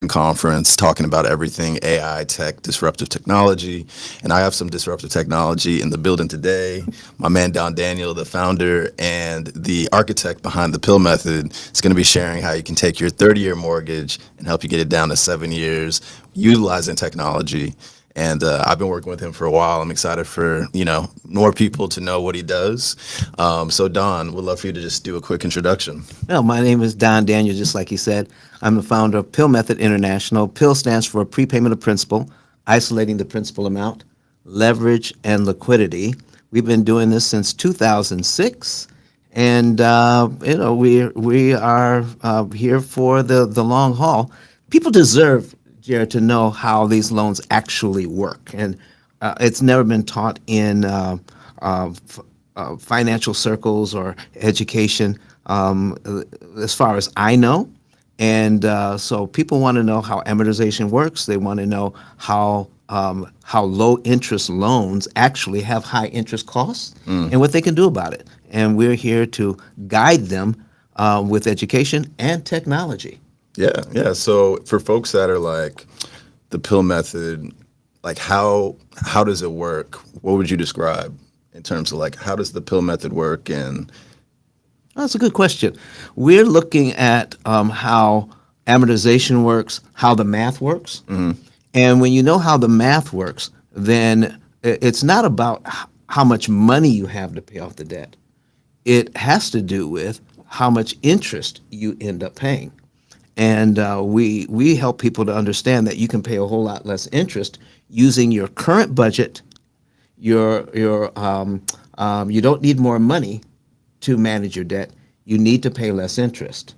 conference talking about everything AI, tech, disruptive technology. And I have some disruptive technology in the building today. My man Don Daniel, the founder and the architect behind the Pill Method, is going to be sharing how you can take your 30-year mortgage and help you get it down to 7 years utilizing technology. And I've been working with him for a while. I'm excited for more people to know what he does. So Don, would love for you to just do a quick introduction. Well, my name is Don Daniel, just like he said. I'm the founder of Pill Method International. Pill stands for prepayment of principal, isolating the principal amount, leverage, and liquidity. We've been doing this since 2006, and we are here for the long haul. People deserve, Jared, to know how these loans actually work, and it's never been taught in financial circles or education, as far as I know. And so people want to know how amortization works. They want to know how low interest loans actually have high interest costs and what they can do about it. And we're here to guide them with education and technology. Yeah. So for folks that are like the Pill Method, like how does it work? What would you describe in terms of like how does the Pill Method work? And That's a good question. We're looking at how amortization works, how the math works. And when you know how the math works, then it's not about how much money you have to pay off the debt. It has to do with how much interest you end up paying. And we help people to understand that you can pay a whole lot less interest using your current budget. You don't need more money to manage your debt. You need to pay less interest.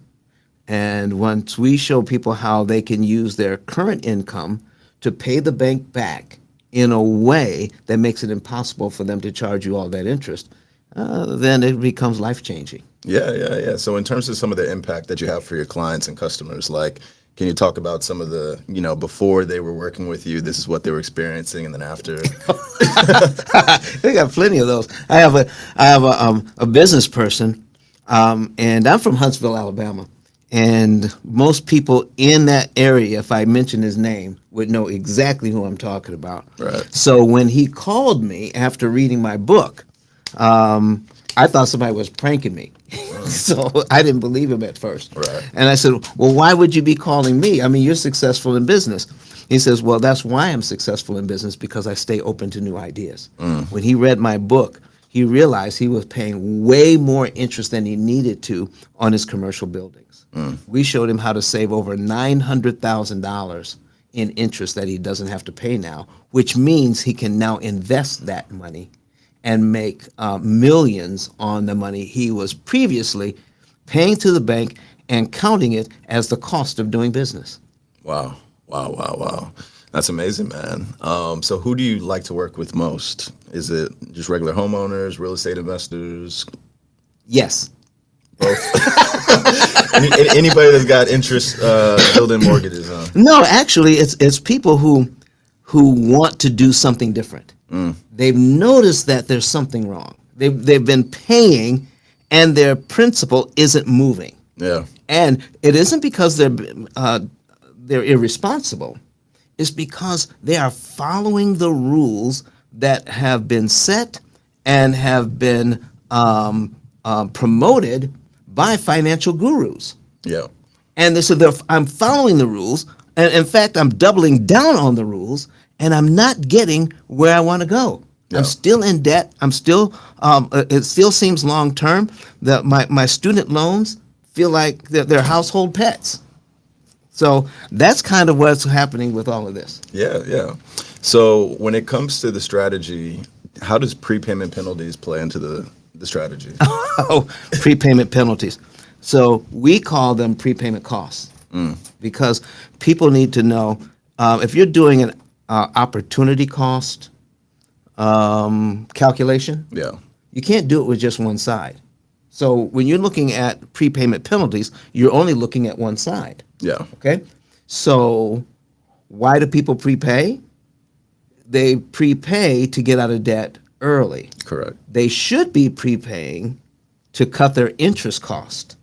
And once we show people how they can use their current income to pay the bank back in a way that makes it impossible for them to charge you all that interest, then it becomes life-changing. Yeah. So in terms of some of the impact that you have for your clients and customers, like, can you talk about some of the, before they were working with you, this is what they were experiencing, and then after? They got plenty of those. I have a business person, and I'm from Huntsville, Alabama. And most people in that area, if I mention his name, would know exactly who I'm talking about. Right. So when he called me after reading my book, I thought somebody was pranking me. So I didn't believe him at first. Right. And I said, well, why would you be calling me? I mean, you're successful in business. He says, well, that's why I'm successful in business, because I stay open to new ideas. When he read my book, he realized he was paying way more interest than he needed to on his commercial buildings. We showed him how to save over $900,000 in interest that he doesn't have to pay now, which means he can now invest that money and make millions on the money he was previously paying to the bank and counting it as the cost of doing business. Wow. That's amazing, man. So who do you like to work with most? Is it just regular homeowners, real estate investors? Yes. Both? Anybody that's got interest building mortgages, huh? No, actually, it's people who want to do something different. They've noticed that there's something wrong. They've been paying, and their principal isn't moving. Yeah. And it isn't because they're irresponsible. It's because they are following the rules that have been set and have been promoted by financial gurus. Yeah. And they said, I'm following the rules, and in fact, I'm doubling down on the rules, and I'm not getting where I want to go. Yeah. I'm still in debt. I'm still. It still seems long term that my student loans feel like they're household pets. So that's kind of what's happening with all of this. Yeah. So when it comes to the strategy, how does prepayment penalties play into the strategy? Oh, prepayment penalties. So we call them prepayment costs because people need to know if you're doing an opportunity cost calculation, Yeah. you can't do it with just one side. So when you're looking at prepayment penalties, you're only looking at one side. Yeah. Okay? So why do people prepay? They prepay to get out of debt early. Correct. They should be prepaying to cut their interest cost.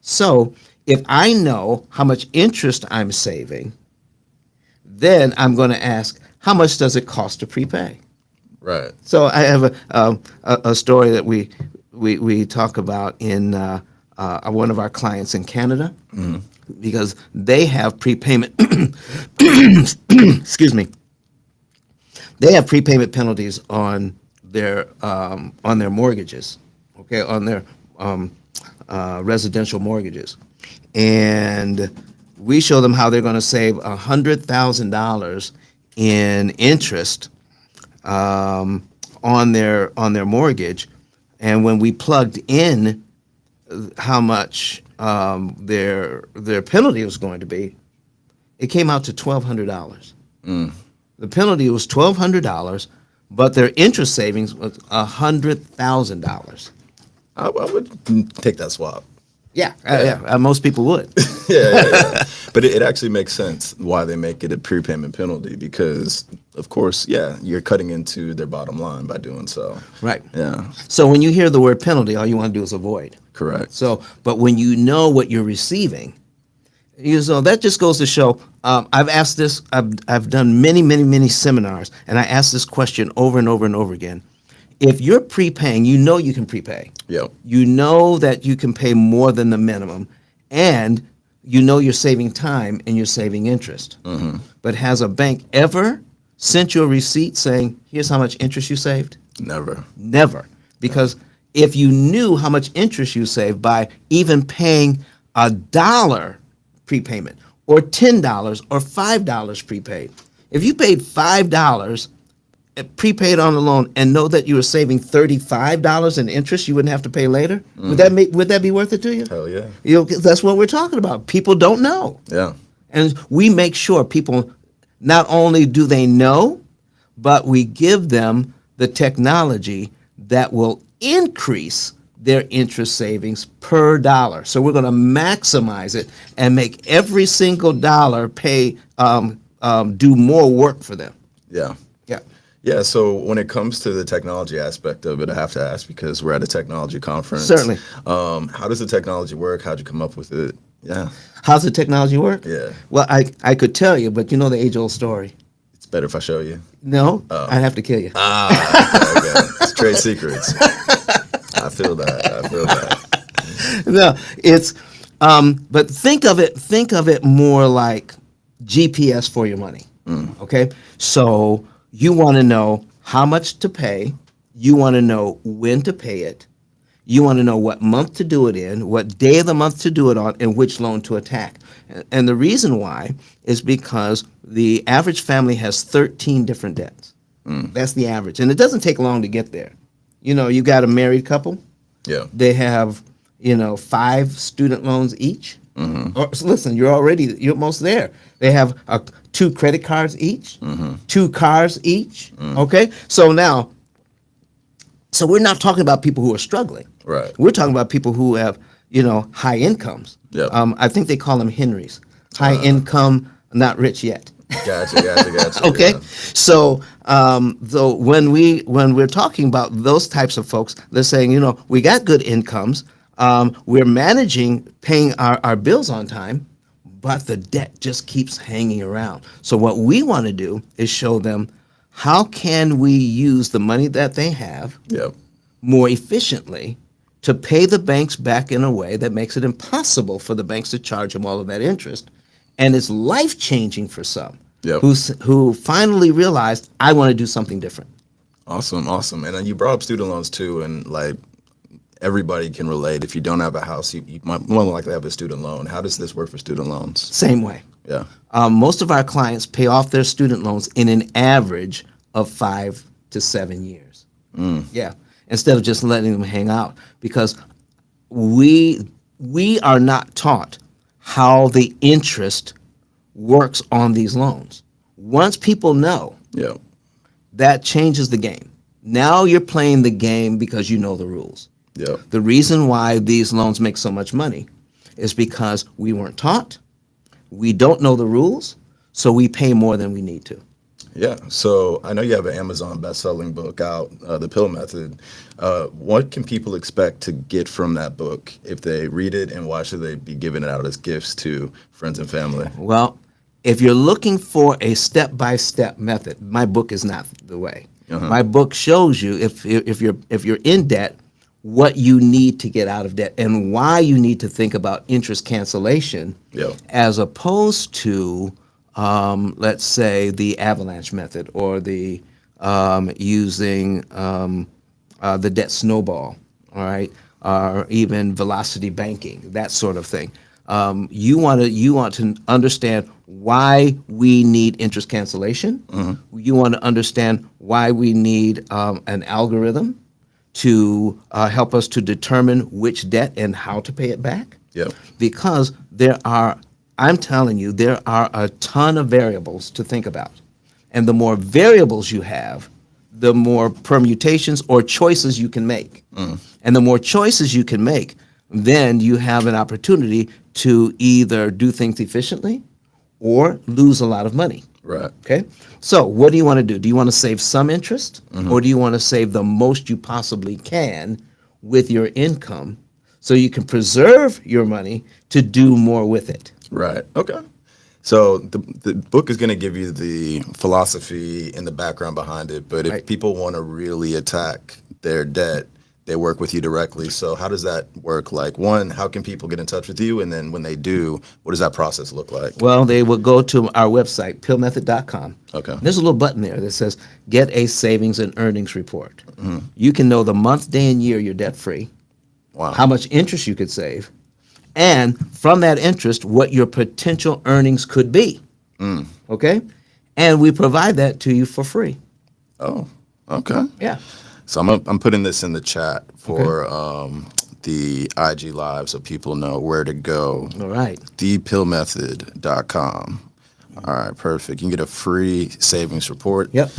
So if I know how much interest I'm saving, then I'm going to ask, how much does it cost to prepay? Right. So I have a story that we talk about in one of our clients in Canada, because they have prepayment. Excuse me. They have prepayment penalties on their mortgages, okay, on their residential mortgages, and we show them how they're going to save $100,000 in interest on their mortgage, and when we plugged in how much their penalty was going to be, it came out to $1,200. The penalty was $1,200, but their interest savings was $100,000. I would take that swap. Yeah, most people would. Yeah. But it actually makes sense why they make it a prepayment penalty because, of course, yeah, you're cutting into their bottom line by doing so. Right. Yeah. So when you hear the word penalty, all you want to do is avoid. Correct. So, but when you know what you're receiving, that just goes to show. I've asked this. I've done many seminars, and I ask this question over and over and over again. If you're prepaying, you know you can prepay. Yep. You know that you can pay more than the minimum, and you know you're saving time and you're saving interest. But has a bank ever sent you a receipt saying, "Here's how much interest you saved"? Never. Never. Because if you knew how much interest you saved by even paying $1 prepayment or $10 or $5 prepaid, if you paid $5 prepaid on the loan and know that you were saving $35 in interest you wouldn't have to pay later, would that be worth it to you? Hell yeah. That's what we're talking about. People don't know. Yeah. And we make sure people, not only do they know, but we give them the technology that will increase their interest savings per dollar. So we're going to maximize it and make every single dollar pay do more work for them. Yeah. Yeah. Yeah, so when it comes to the technology aspect of it, I have to ask because we're at a technology conference. Certainly. How does the technology work? How'd you come up with it? Yeah. How's the technology work? Yeah. Well, I could tell you, but you know the age-old story. It's better if I show you. No, I'd have to kill you. Okay. It's trade secrets. I feel that. No, it's but think of it more like GPS for your money. Okay? So you want to know how much to pay, you want to know when to pay it, you want to know what month to do it in, what day of the month to do it on, and which loan to attack. And the reason why is because the average family has 13 different debts. That's the average. And it doesn't take long to get there. You got a married couple. Yeah. They have, 5 student loans each. Or, listen, you're almost there. They have 2 credit cards each, 2 cars each. Okay, so we're not talking about people who are struggling. Right. We're talking about people who have, high incomes. Yep. I think they call them Henrys. High income, not rich yet. Gotcha. Okay, Yeah. so though when we're talking about those types of folks, they're saying, we got good incomes, we're managing paying our bills on time, but the debt just keeps hanging around. So what we want to do is show them how can we use the money that they have Yep. more efficiently to pay the banks back in a way that makes it impossible for the banks to charge them all of that interest. And it's life-changing for some Yep. who finally realized, I want to do something different. Awesome. And then you brought up student loans too, and like everybody can relate. If you don't have a house, you might more than likely have a student loan. How does this work for student loans? Same way. Yeah. Most of our clients pay off their student loans in an average of 5 to 7 years. Yeah, instead of just letting them hang out, because we are not taught how the interest works on these loans. Once people know, Yeah. that changes the game. Now you're playing the game because you know the rules. Yeah. The reason why these loans make so much money is because we weren't taught, we don't know the rules, so we pay more than we need to. Yeah. So I know you have an Amazon best-selling book out, The Pill Method. What can people expect to get from that book if they read it, and why should they be giving it out as gifts to friends and family? Well, If you're looking for a step-by-step method, my book is not the way. My book shows you if you're in debt, what you need to get out of debt and why you need to think about interest cancellation, Yeah. as opposed to, let's say, the avalanche method or the using the debt snowball, all right, or even velocity banking, that sort of thing. You want to understand why we need interest cancellation. You want to understand why we need an algorithm to help us to determine which debt and how to pay it back. Yep. Because I'm telling you, there are a ton of variables to think about. And the more variables you have, the more permutations or choices you can make. And the more choices you can make, then you have an opportunity to either do things efficiently or lose a lot of money. Right. Okay? So what do you want to do? Do you want to save some interest, or do you want to save the most you possibly can with your income so you can preserve your money to do more with it? Right. Okay. So the book is going to give you the philosophy and the background behind it, but if Right. people want to really attack their debt, they work with you directly. So how does that work? Like, one, how can people get in touch with you? And then when they do, what does that process look like? Well, they will go to our website, pillmethod.com. Okay. There's a little button there that says Get a Savings and Earnings Report. You can know the month, day, and year you're debt free, Wow. how much interest you could save, and from that interest, what your potential earnings could be. Okay? And we provide that to you for free. Oh, okay. Yeah. So I'm putting this in the chat for the IG Live so people know where to go. All right. thepillmethod.com. All right, perfect. You can get a free savings report. Yep.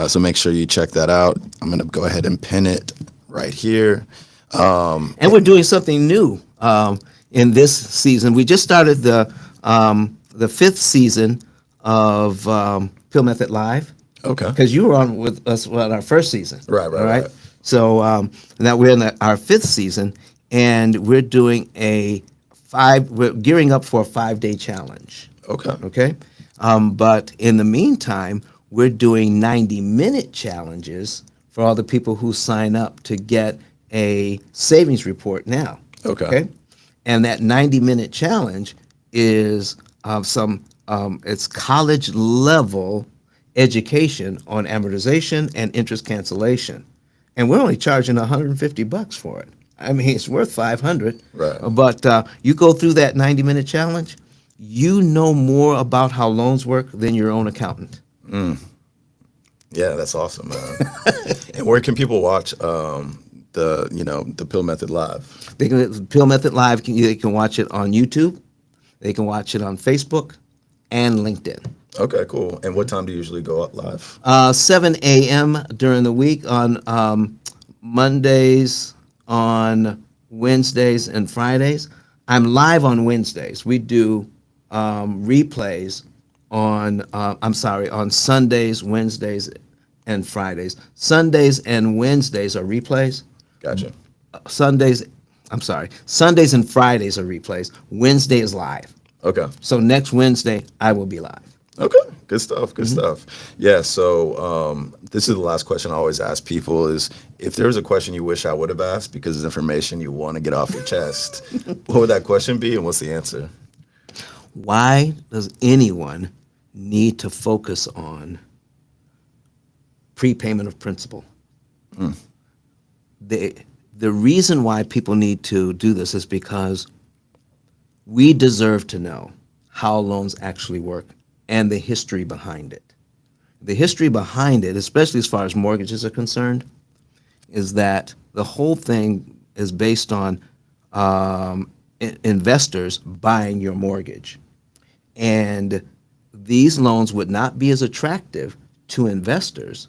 So make sure you check that out. I'm going to go ahead and pin it right here. And we're doing something new in this season. We just started the fifth season of Pill Method Live. Okay. Because you were on with us on our first season. Right. All right. So now we're in our fifth season, and we're doing we're gearing up for a 5-day challenge. Okay. Okay. But in the meantime, we're doing 90-minute challenges for all the people who sign up to get a savings report now. Okay. And that 90-minute challenge is it's college level education on amortization and interest cancellation. And we're only charging $150 for it. I mean, it's worth $500. Right. But you go through that 90-minute challenge, you know more about how loans work than your own accountant. Yeah, that's awesome, man. And where can people watch the Pill Method Live? Pill Method Live, they can watch it on YouTube. They can watch it on Facebook and LinkedIn. Okay, cool. And what time do you usually go up live? 7 a.m. during the week on Mondays, on Wednesdays, and Fridays. I'm live on Wednesdays. We do replays on Sundays, Wednesdays, and Fridays. Sundays and Wednesdays are replays. Gotcha. Sundays and Fridays are replays. Wednesday is live. Okay. So next Wednesday, I will be live. Okay. Good stuff. Good stuff. Yeah. So this is the last question I always ask people is if there's a question you wish I would have asked because it's information you want to get off your chest, what would that question be and what's the answer? Why does anyone need to focus on prepayment of principal? The reason why people need to do this is because we deserve to know how loans actually work and the history behind it. The history behind it, especially as far as mortgages are concerned, is that the whole thing is based on investors buying your mortgage. And these loans would not be as attractive to investors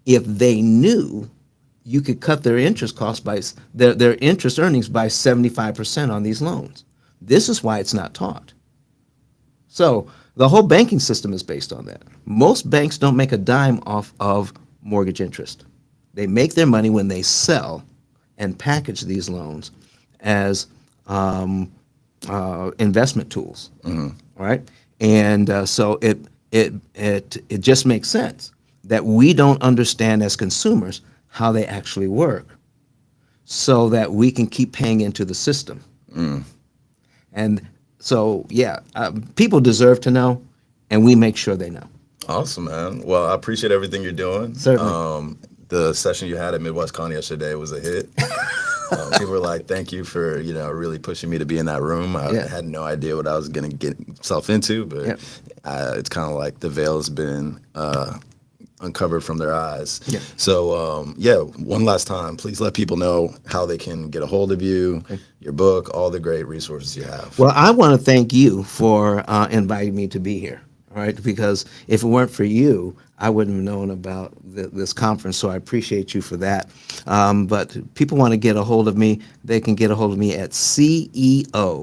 if they knew you could cut their interest costs by their interest earnings by 75% on these loans. This is why it's not taught. So the whole banking system is based on that. Most banks don't make a dime off of mortgage interest. They make their money when they sell and package these loans as investment tools. All right. And so it just makes sense that we don't understand as consumers how they actually work, so that we can keep paying into the system. And so, yeah, people deserve to know, and we make sure they know. Awesome, man. Well, I appreciate everything you're doing. Certainly. The session you had at MidwestCon yesterday was a hit. People were like, "Thank you for really pushing me to be in that room." I Yeah. had no idea what I was going to get myself into, but Yep. it's kind of like the veil has been uncovered from their eyes. Yeah. So, one last time, please let people know how they can get a hold of you, your book, all the great resources you have. Well, I want to thank you for inviting me to be here. All right, because if it weren't for you, I wouldn't have known about this conference. So I appreciate you for that. But people want to get a hold of me, they can get a hold of me at ceodon.com.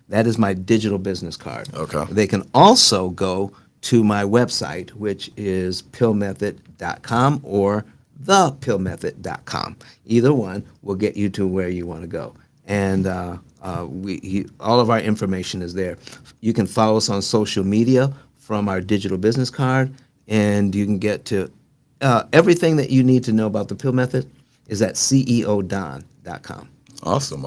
That is my digital business card. Okay. They can also go to my website, which is pillmethod.com or thepillmethod.com. Either one will get you to where you want to go. And all of our information is there. You can follow us on social media from our digital business card, and you can get to everything that you need to know about the Pill Method is at ceodon.com. Awesome.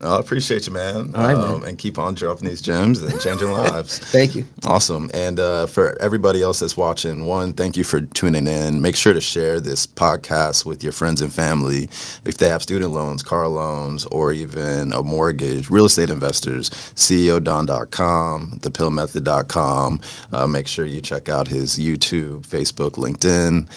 I appreciate you, man. All right, man. And keep on dropping these gems and changing lives. Thank you. Awesome. And for everybody else that's watching, one, thank you for tuning in. Make sure to share this podcast with your friends and family. If they have student loans, car loans, or even a mortgage, real estate investors, ceodon.com, thepillmethod.com. Make sure you check out his YouTube, Facebook, LinkedIn,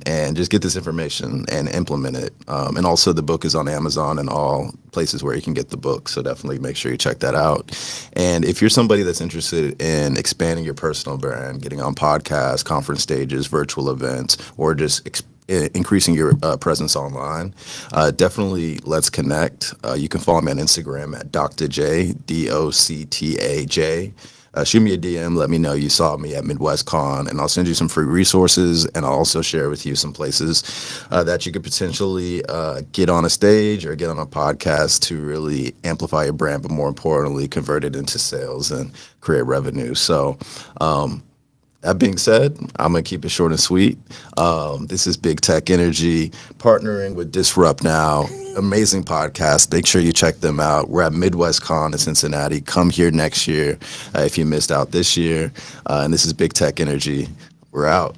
and just get this information and implement it. And also the book is on Amazon and all places where you can get the book. So definitely make sure you check that out. And if you're somebody that's interested in expanding your personal brand, getting on podcasts, conference stages, virtual events, or just increasing your presence online, definitely let's connect. You can follow me on Instagram at Dr. J, DOCTAJ. Shoot me a DM. Let me know you saw me at MidwestCon, and I'll send you some free resources, and I'll also share with you some places that you could potentially get on a stage or get on a podcast to really amplify your brand, but more importantly, convert it into sales and create revenue. So that being said, I'm going to keep it short and sweet. This is Big Tech Energy partnering with Disrupt Now. Amazing podcast. Make sure you check them out. We're at MidwestCon in Cincinnati. Come here next year if you missed out this year. And this is Big Tech Energy. We're out.